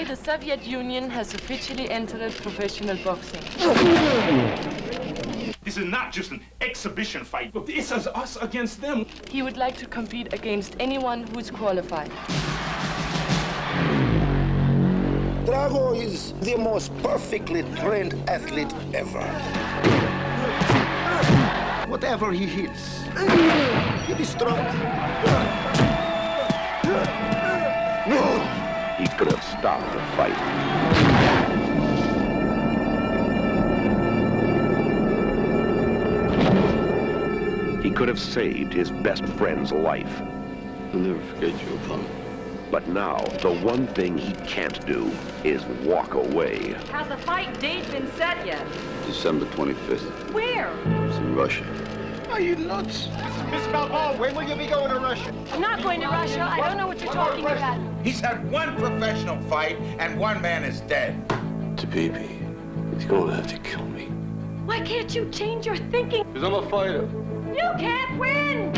Today, the Soviet Union has officially entered professional boxing. This is not just an exhibition fight. This is us against them. He would like to compete against anyone who is qualified. Drago is the most perfectly trained athlete ever. Whatever he hits, he destroys. He could have stopped the fight. He could have saved his best friend's life. I'll never forget you, Father. But now, the one thing he can't do is walk away. Has the fight date been set yet? December 25th. Where? It's in Russia. Are you nuts? Miss Balboa, when will you be going to Russia? I'm not going to Russia. I don't know what you're talking about. He's had one professional fight, and one man is dead. Tabibi, he's gonna have to kill me. Why can't you change your thinking? Because I'm a fighter. You can't win!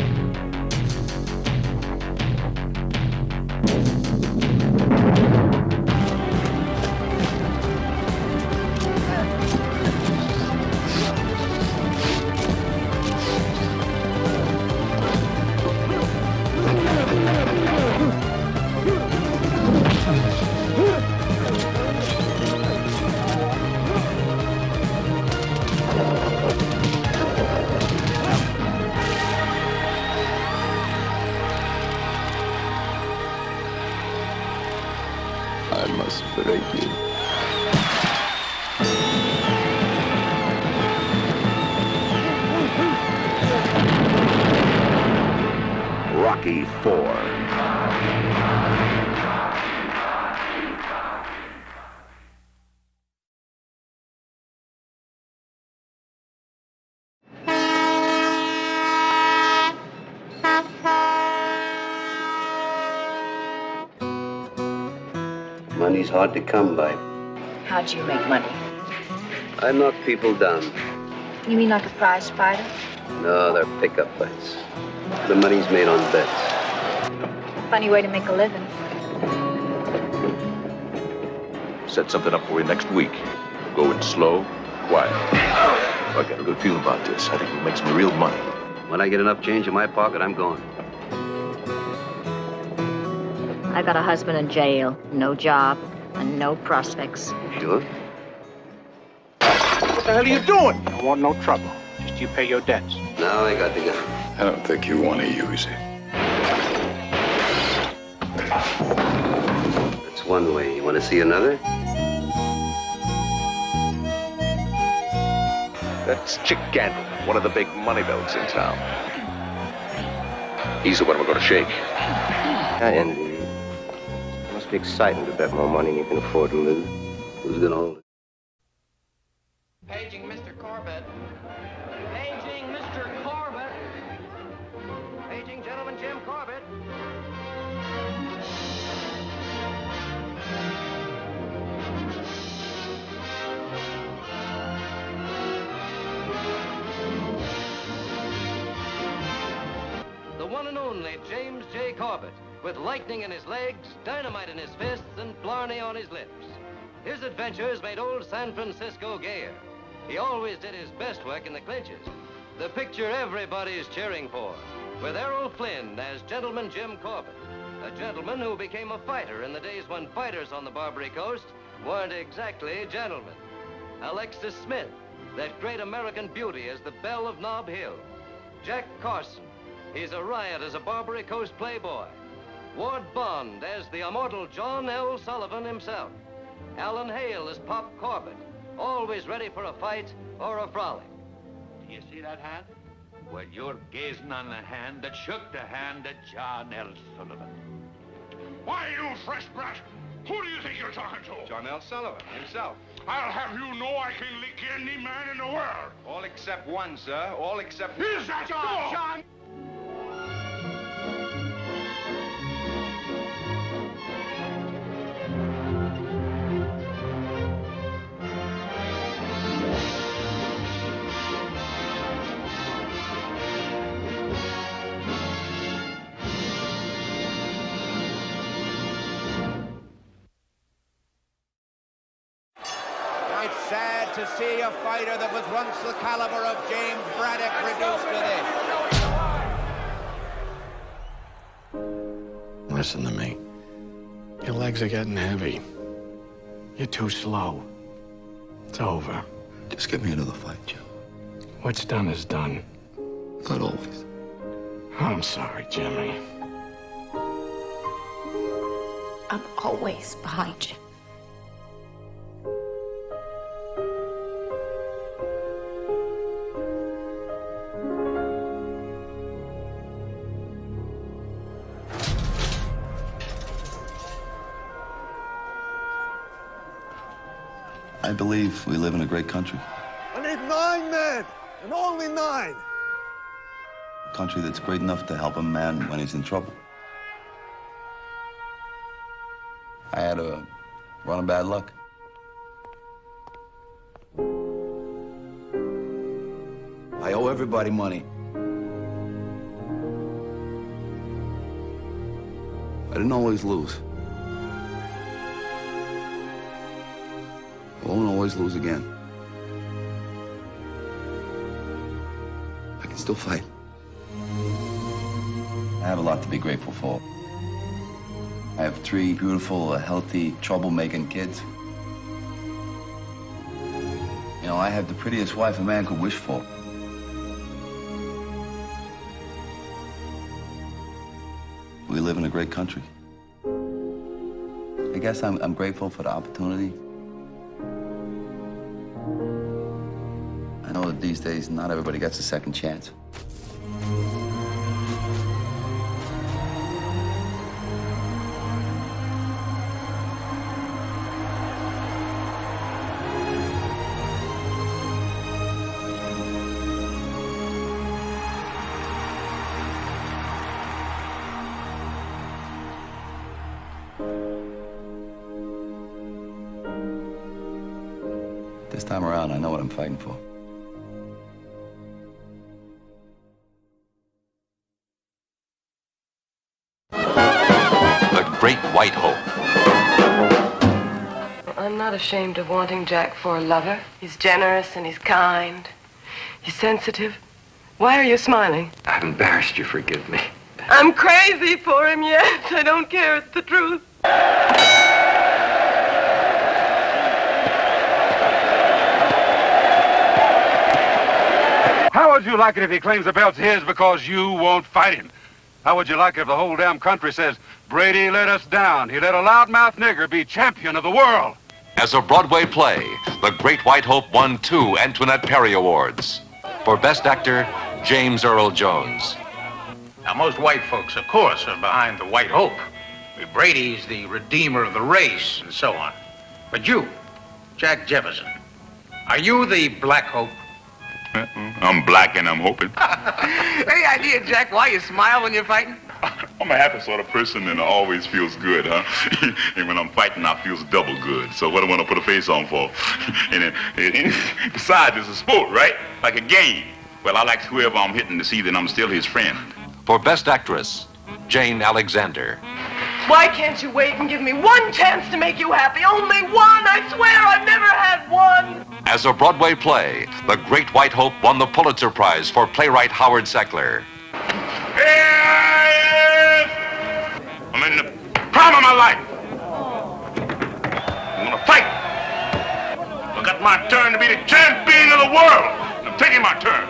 I must break you. Rocky IV. Money's hard to come by. How'd you make money? I knock people down. You mean like a prize fighter? No, they're pickup fights. The money's made on bets. Funny way to make a living. Set something up for you next week. Go in slow, quiet. I got a good feeling about this. I think we'll make some real money. When I get enough change in my pocket, I'm going. I got a husband in jail, no job, and no prospects. Sure? What the hell are you doing? I don't want no trouble. Just you pay your debts. Now I got the gun. I don't think you want to use it. That's one way. You want to see another? That's Chick Gandil, one of the big money belts in town. He's the one we're going to shake. I envy you. It must be exciting to bet more money than you can afford to lose. Who's gonna hold it? Paging Mr. Corbett. Paging Mr. Corbett. Paging Gentleman Jim Corbett. The one and only James J. Corbett, with lightning in his legs, dynamite in his fists, and blarney on his lips. His adventures made old San Francisco gayer. He always did his best work in the clinches. The picture everybody's cheering for, with Errol Flynn as Gentleman Jim Corbett, a gentleman who became a fighter in the days when fighters on the Barbary Coast weren't exactly gentlemen. Alexis Smith, that great American beauty as the belle of Nob Hill. Jack Carson, he's a riot as a Barbary Coast playboy. Ward Bond as the immortal John L. Sullivan himself. Alan Hale as Pop Corbett, always ready for a fight or a frolic. Do you see that hand? Well, you're gazing on the hand that shook the hand of John L. Sullivan. Why, you fresh brat? Who do you think you're talking to? John L. Sullivan, himself. I'll have you know I can lick any man in the world. All except one, sir. All except... Is that John? to see a fighter that was once the caliber of James Braddock reduced to this. Listen to me. Your legs are getting heavy. You're too slow. It's over. Just give me another fight, Joe. What's done is done. Not always. I'm sorry, Jimmy. I'm always behind you. I believe we live in a great country. I need 9 men, and only 9. A country that's great enough to help a man when he's in trouble. I had a run of bad luck. I owe everybody money. I didn't always lose. I won't always lose again. I can still fight. I have a lot to be grateful for. I have 3 beautiful, healthy, troublemaking kids. You know, I have the prettiest wife a man could wish for. We live in a great country. I guess I'm grateful for the opportunity. I know that these days not everybody gets a second chance. This time around, I know what I'm fighting for. The Great White Hope. I'm not ashamed of wanting Jack for a lover. He's generous and he's kind. He's sensitive. Why are you smiling? I've embarrassed you, forgive me. I'm crazy for him, yes. I don't care. It's the truth. How would you like it if he claims the belt's his because you won't fight him? How would you like it if the whole damn country says, Brady let us down. He let a loudmouth nigger be champion of the world? As a Broadway play, The Great White Hope won 2 Antoinette Perry Awards. For Best Actor, James Earl Jones. Now, most white folks, of course, are behind the White Hope. Brady's the redeemer of the race and so on. But you, Jack Jefferson, are you the Black Hope? I'm black and I'm hoping. Any idea, Jack, why you smile when you're fighting? I'm a happy sort of person and it always feels good, huh? And when I'm fighting, I feel double good. So what do I want to put a face on for? And besides, it's a sport, right? Like a game. Well, I like whoever I'm hitting to see that I'm still his friend. For Best Actress, Jane Alexander. Why can't you wait and give me one chance to make you happy? Only one! I swear I've never had one! As a Broadway play, The Great White Hope won the Pulitzer Prize for playwright Howard Sackler. Yes! I'm in the prime of my life. I'm gonna fight. I got my turn to be the champion of the world. I'm taking my turn.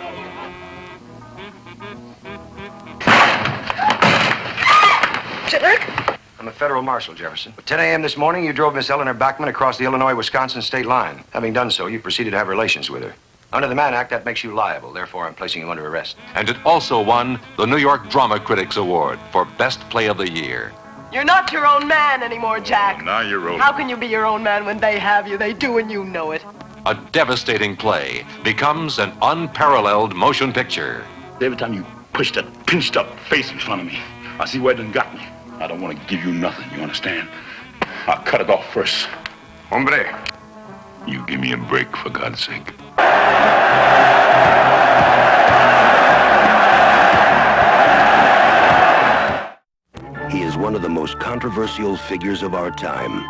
Jack? I'm a federal marshal, Jefferson. At 10 a.m. this morning, you drove Miss Eleanor Backman across the Illinois-Wisconsin state line. Having done so, you proceeded to have relations with her. Under the Mann Act, that makes you liable. Therefore, I'm placing you under arrest. And it also won the New York Drama Critics Award for Best Play of the Year. You're not your own man anymore, Jack. Now you're rolling. How can you be your own man when they have you? They do and you know it. A devastating play becomes an unparalleled motion picture. Every time you push that pinched up face in front of me, I see where it done got me. I don't want to give you nothing, you understand? I'll cut it off first. Hombre. You give me a break, for God's sake. He is one of the most controversial figures of our time.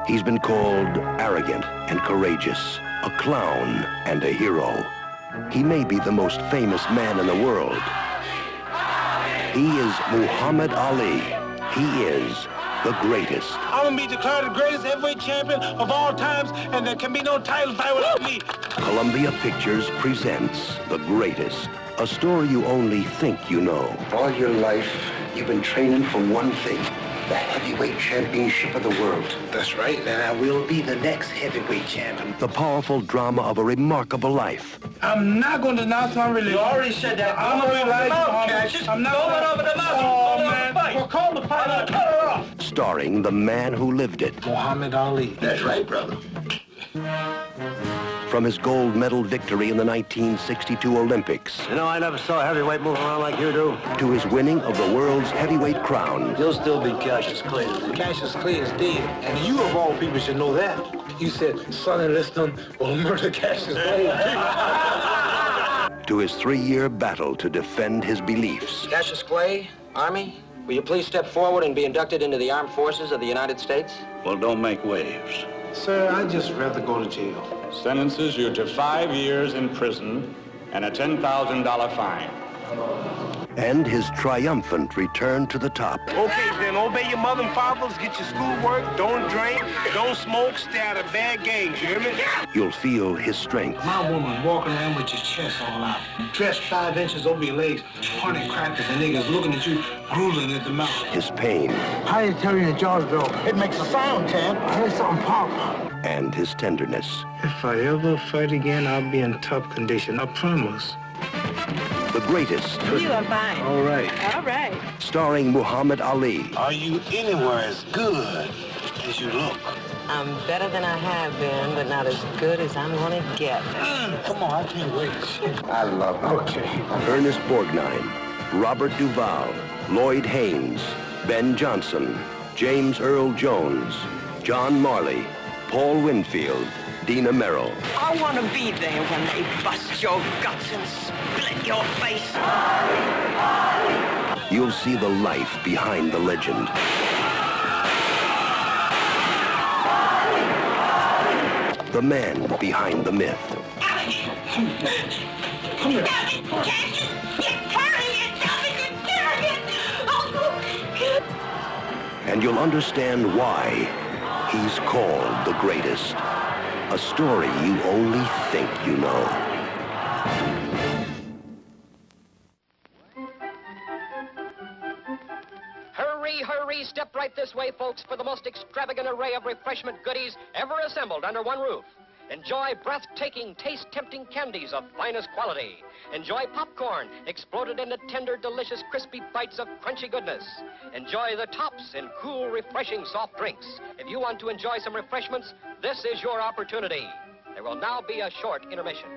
He's been called arrogant and courageous, a clown, and a hero. He may be the most famous man in the world. He is Muhammad Ali. He is the greatest. I'm gonna be declared the greatest heavyweight champion of all times, and there can be no title fight without me. Columbia Pictures presents The Greatest, a story you only think you know. All your life, you've been training for one thing, the heavyweight championship of the world. That's right, and I will be the next heavyweight champion. The powerful drama of a remarkable life. I'm not going to denounce my religion. You already said that. I'm not going to I'm not going over the mouth. Oh, man. Well, call the pilot. Cut her off. Starring the man who lived it. Muhammad Ali. That's right, brother. From his gold medal victory in the 1962 Olympics. You know, I never saw a heavyweight move around like you do. To his winning of the world's heavyweight crown. You'll still be Cassius Clay. Cassius Clay is dead, and you of all people should know that. You said Sonny Liston will murder Cassius Clay. To his 3-year battle to defend his beliefs. Cassius Clay, Army, will you please step forward and be inducted into the Armed Forces of the United States? Well, don't make waves. Sir, I'd just rather go to jail. Sentences you to 5 years in prison and a $10,000 fine. And his triumphant return to the top. Okay, then, obey your mother and fathers, get your schoolwork, don't drink, don't smoke, stay out of bad gangs, you hear me? You'll feel his strength. My woman walking around with your chest all out, dressed 5 inches over your legs, hunting crackers and niggas looking at you, drooling at the mouth. His pain. How you tell your jaws drop? It makes a sound, Ted. I heard something pop. And his tenderness. If I ever fight again, I'll be in top condition, I promise. The Greatest. You are fine. All right. All right. Starring Muhammad Ali. Are you anywhere as good as you look? I'm better than I have been, but not as good as I'm gonna get. Come on, I can't wait. I love it. Okay. Ernest Borgnine, Robert Duvall, Lloyd Haynes, Ben Johnson, James Earl Jones, John Marley, Paul Winfield, Dina Merrill. I wanna be there when they bust your guts and split your face. You'll see the life behind the legend. The man behind the myth. Come here. And you'll understand why he's called the greatest. A story you only think you know. Hurry, hurry, step right this way, folks, for the most extravagant array of refreshment goodies ever assembled under one roof. Enjoy breathtaking, taste-tempting candies of finest quality. Enjoy popcorn, exploded into tender, delicious, crispy bites of crunchy goodness. Enjoy the tops in cool, refreshing soft drinks. If you want to enjoy some refreshments, this is your opportunity. There will now be a short intermission.